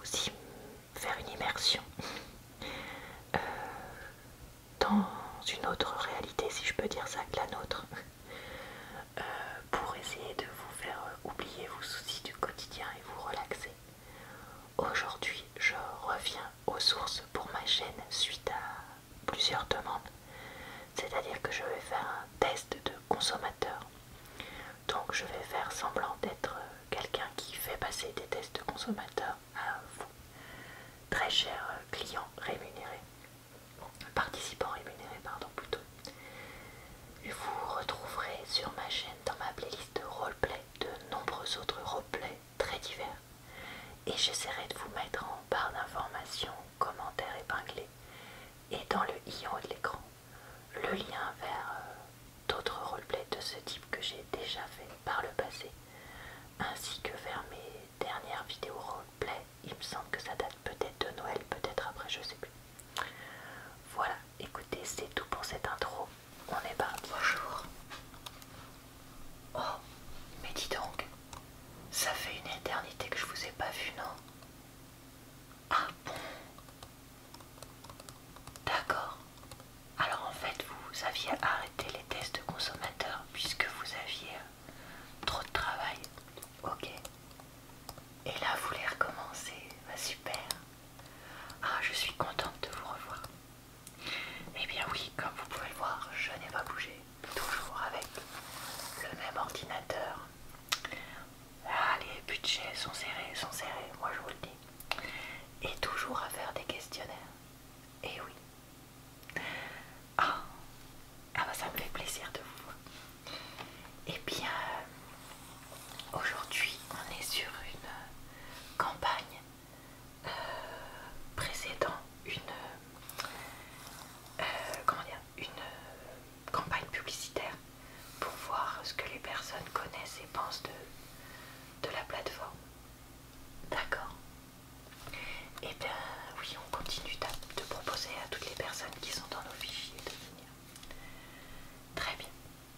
aussi faire une immersion dans une autre réalité, si je peux dire ça, que la nôtre, pour essayer de vous faire oublier vos soucis du quotidien et vous relaxer. Aujourd'hui, je reviens aux sources pour ma chaîne suite à plusieurs demandes. C'est-à-dire que je vais faire un test de consommateur. Donc je vais faire semblant d'être quelqu'un qui fait passer des tests de consommateur à vous, très chers clients rémunérés, participants rémunérés, pardon, plutôt. Vous retrouverez sur ma chaîne, dans ma playlist de roleplay, de nombreux autres roleplays très divers. Et j'essaierai de vous mettre en barre d'informations, commentaires épinglés, et dans le i en haut de l'écran, le lien vers d'autres roleplays de ce type que j'ai déjà fait par le passé, ainsi que vers mes dernières vidéos roleplay. Il me semble que ça date peut-être de Noël, peut-être après, je sais plus. Voilà, écoutez, c'est tout pour cette intro. On est parti. Bonjour. Oh, mais dis donc, ça fait une éternité que je vous ai pas vu, non? Ah bon? D'accord. Alors en fait, vous aviez arrêté les tests de consommateurs puisque vous aviez trop de travail. Ok. Et là, vous voulez recommencer. Bah, super. Ah, je suis contente de vous revoir. Eh bien oui, comme vous pouvez le voir, je n'ai pas bougé. Toujours avec le même ordinateur. Ah, les budgets sont serrés, moi je vous le dis. Et toujours à faire des questionnaires. Et oui. Ah, ah bah ça me fait plaisir de vous voir. Eh bien, aujourd'hui, on est sur une campagne précédant une campagne publicitaire pour voir ce que les personnes connaissent et pensent de la plateforme. D'accord. Et bien oui, on continue de proposer à toutes les personnes qui sont dans nos fichiers de venir. Très bien.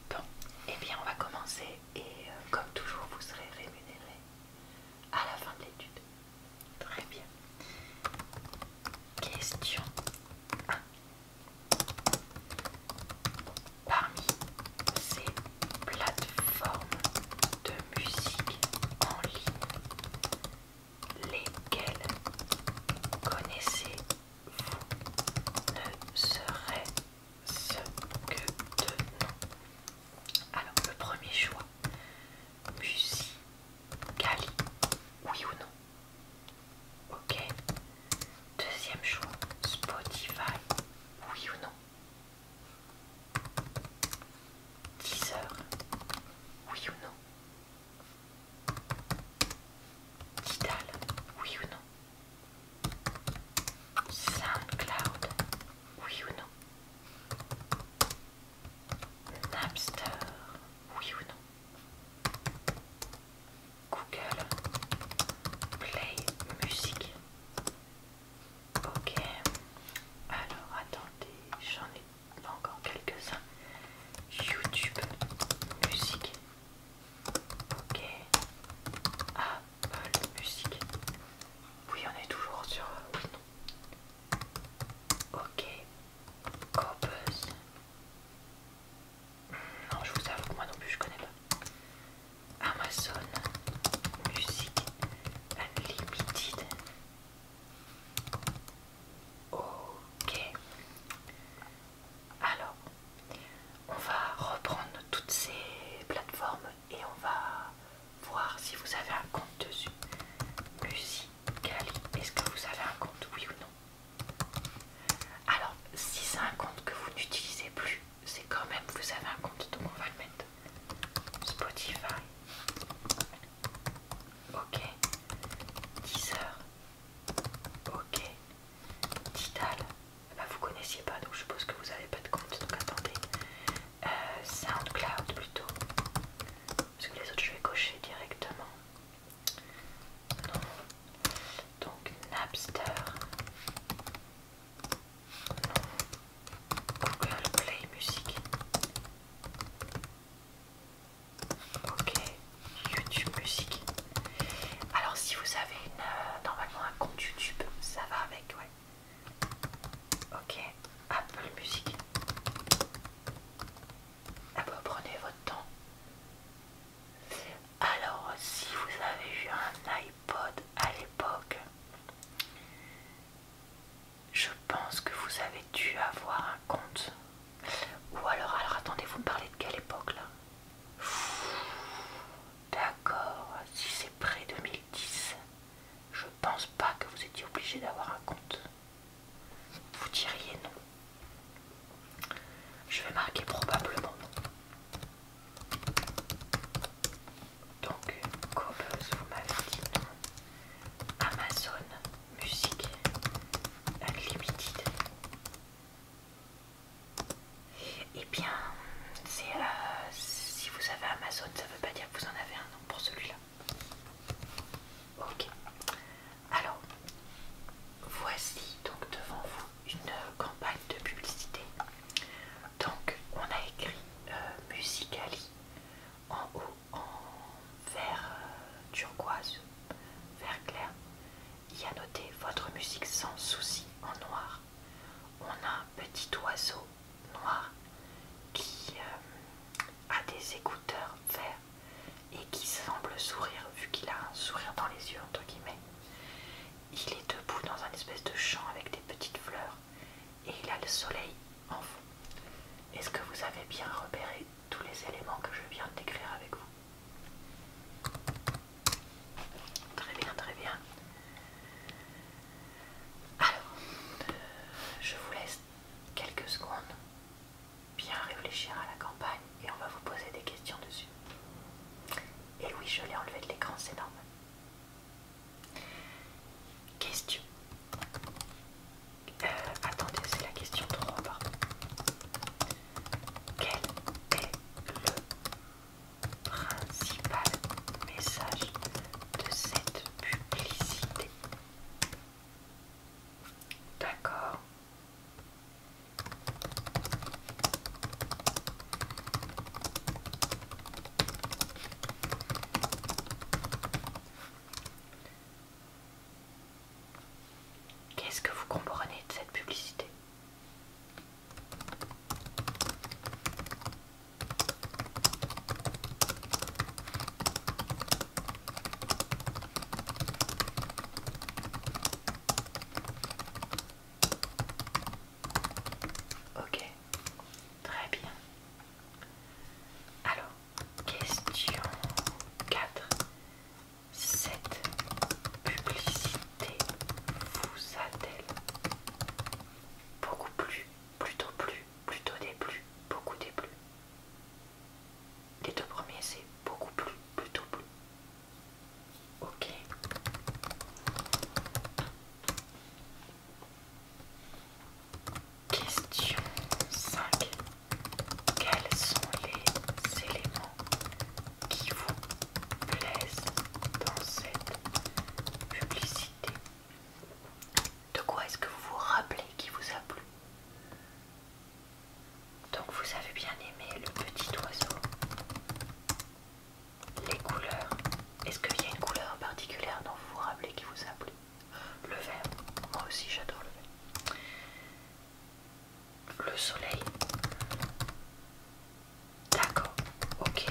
Bon, et bien on va commencer et comme toujours vous serez rémunéré à la fin de l'étude. Très bien. Question 1. Parmi ces plateformes de musique en ligne, lesquelles connaissez-vous ne serait-ce que de nom? Alors, le premier choix, Musical.ly, oui ou non? Ok. Deuxième choix, Spotify, oui ou non? Deezer, oui ou non? Tidal, oui ou non? SoundCloud, oui ou non? Napster, oui ou non? Google Play Music. Ok. Alors attendez, j'en ai pas encore quelques-uns. YouTube Music. Ok. Apple Music. Oui, on est toujours sur oui, non. Ok. Cobuzz. Non, je vous avoue que moi non plus je connais pas. Amazon Music Unlimited. Ok. Alors, on va reprendre toutes ces plateformes et on va voir si vous avez un compte dessus. Musical.ly, est-ce que vous avez un compte, oui ou non? Alors, si c'est un compte que vous n'utilisez plus, c'est quand même vous avez un compte, donc on va le mettre. Spotify. Ok. Deezer. Ok. Tidal. Bah, vous connaissiez pas, donc je suppose que vous n'avez pas de compte, donc attendez. SoundCloud plutôt. Parce que les autres je vais cocher directement. Non. Donc Napster. Non. Google Play Music. Ok. YouTube Music. Alors si vous avez une... dans normalement un compte YouTube, ça va avec, ouais. Ok, Apple Music. Ah bah prenez votre temps. Alors, si vous avez eu un iPod à l'époque, je pense que vous avez dû avoir un compte. Ou alors attendez, vous me parlez de quelle époque là? D'accord, si c'est près 2010, je pense pas que vous étiez obligé d'avoir un compte. Vous diriez non. Je vais marquer probablement non. Donc, Cobuzz, vous m'avez dit non. Amazon Music Unlimited. Eh bien, si vous avez Amazon, ça veut pas dire que vous en avez un nom pour celui-là. Ok. Alors, voici donc devant vous une campagne de publicité. Donc, on a écrit Musical.ly en haut en vert turquoise, vert clair. Il y a noté votre musique sans souci en noir. On a un petit oiseau noir qui a des écouteurs verts et qui semble sourire vu qu'il a un sourire dans les yeux entre guillemets. Il est debout dans un espèce de champ avec des petites fleurs et il a le soleil en fond. Est-ce que vous avez bien repéré tous les éléments que je viens de décrire avec vous? Très bien, très bien. Alors, je vous laisse quelques secondes bien réfléchir à la campagne et on va vous poser des questions dessus. Et oui, je l'ai enlevé de l'écran, c'est normal. Question. Attendez, c'est la question 3, pardon. Quel est le principal message de cette publicité? D'accord. Qu'est-ce que vous comprenez de cette publicité? Ok, très bien. Alors, question 4. Cette publicité vous a-t-elle beaucoup plu, plutôt déplu, beaucoup déplu? Les deux premiers c'est beaucoup plu, plutôt plu. Ok. Question 5. Quels sont les éléments qui vous plaisent dans cette publicité? De quoi est-ce que vous vous rappelez qui vous a plu? Donc vous avez bien aimé le petit oiseau, les couleurs. Est-ce qu'il y a une couleur particulière dont vous vous rappelez qui vous a plu? Le vert, moi aussi j'adore le vert. Le soleil. D'accord, ok.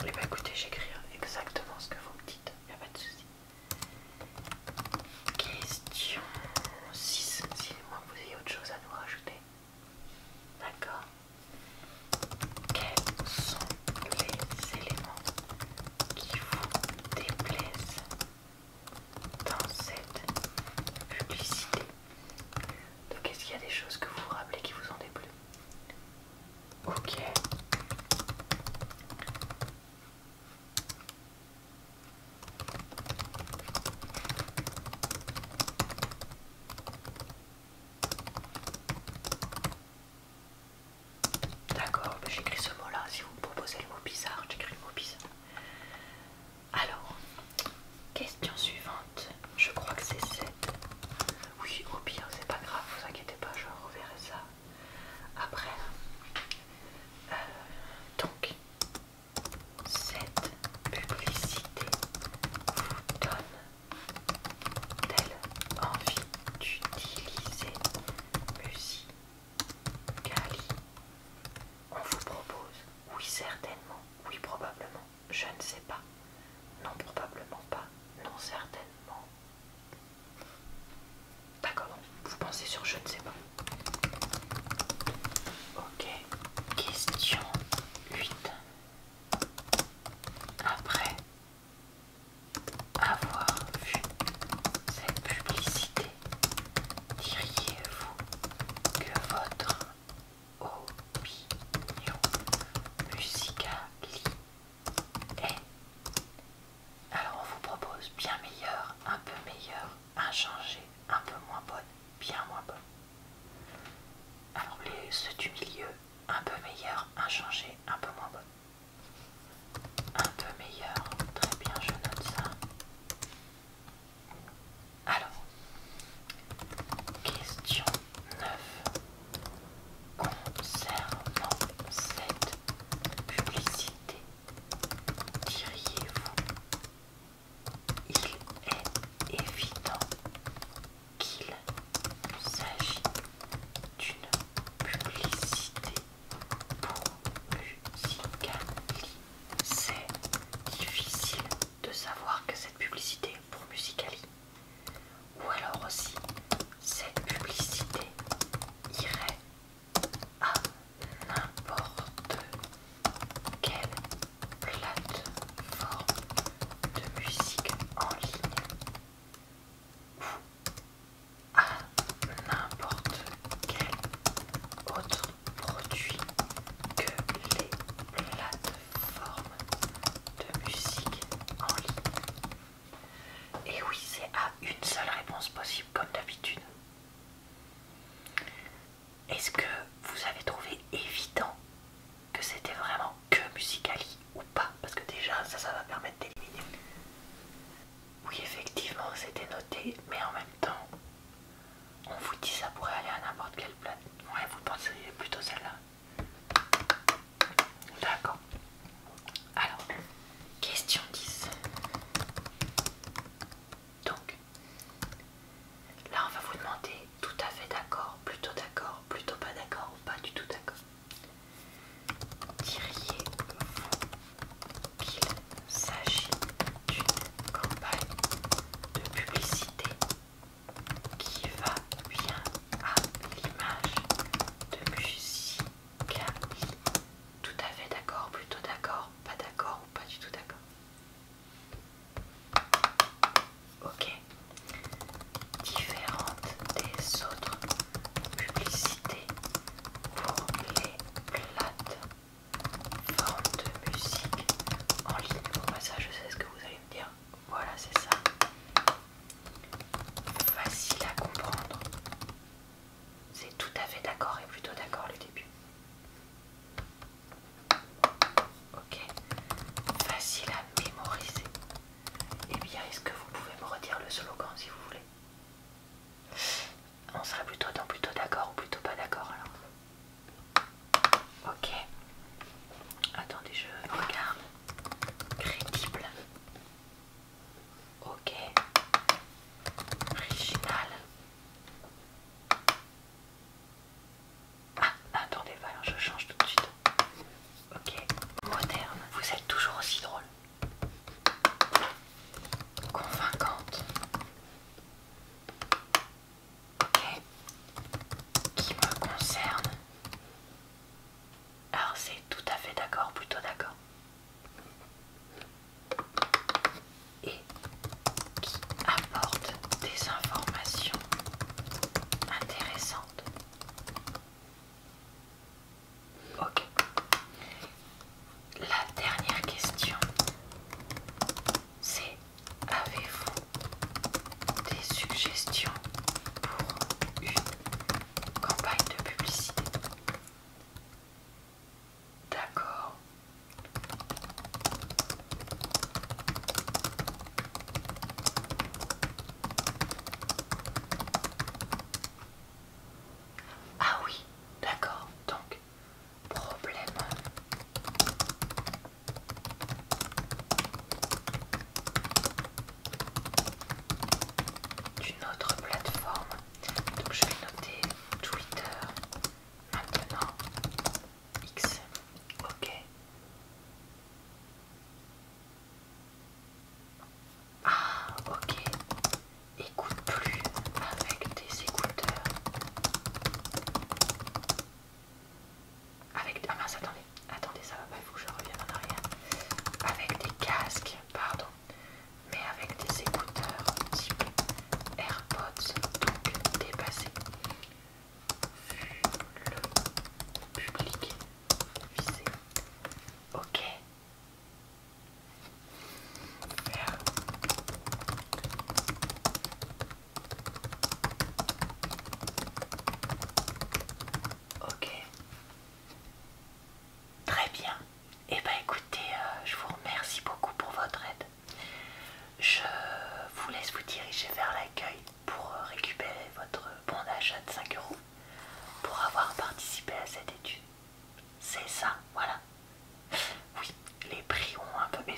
Et bah écoutez, j'écris exactement ce que vous me dites, il n'y a pas de souci. Question 6, si moi vous ayez autre chose à nous rajouter. D'accord. Quels sont les éléments qui vous déplaisent dans cette publicité? Donc est-ce qu'il y a des choses que vous vous rappelez qui vous ont déplu? Ok. D'accord, j'écris ce mot-là. Si vous me proposez le mot bizarre, j'écris le mot bizarre. Alors, question suivante. Je crois que c'est 7. Oui, au pire, c'est pas grave, vous inquiétez pas, je reverrai ça après. Donc, je ne sais pas. Non, probablement pas. Non, certainement. D'accord, donc vous pensez sur je ne sais pas. Ok, question 8. Après avoir vu cette publicité, diriez-vous que votre opinion musicale est... Alors on vous propose bien meilleur, un peu meilleur, inchangé, un peu moins bonne, bien moins bonne.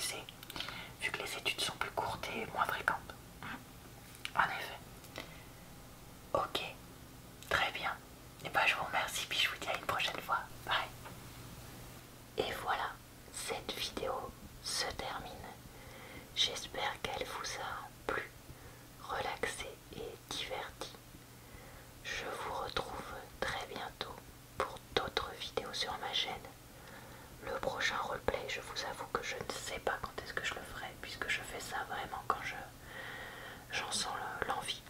laisser, vu que les études sont plus courtes et moins fréquentes. En effet. Ok, très bien. Et ben je vous remercie, puis je vous dis à une prochaine fois. Bye. Et voilà, cette vidéo se termine. J'espère qu'elle vous a plu, relaxé et diverti. Je vous retrouve très bientôt pour d'autres vidéos sur ma chaîne. Le prochain roleplay, je vous avoue que je ne sais pas quand est-ce que je le ferai, puisque je fais ça vraiment quand j'en sens l'envie.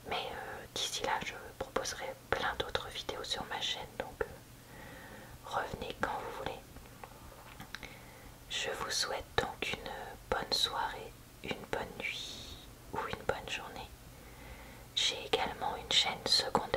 Mais d'ici là, je proposerai plein d'autres vidéos sur ma chaîne, donc revenez quand vous voulez. Je vous souhaite donc une bonne soirée, une bonne nuit ou une bonne journée. J'ai également une chaîne secondaire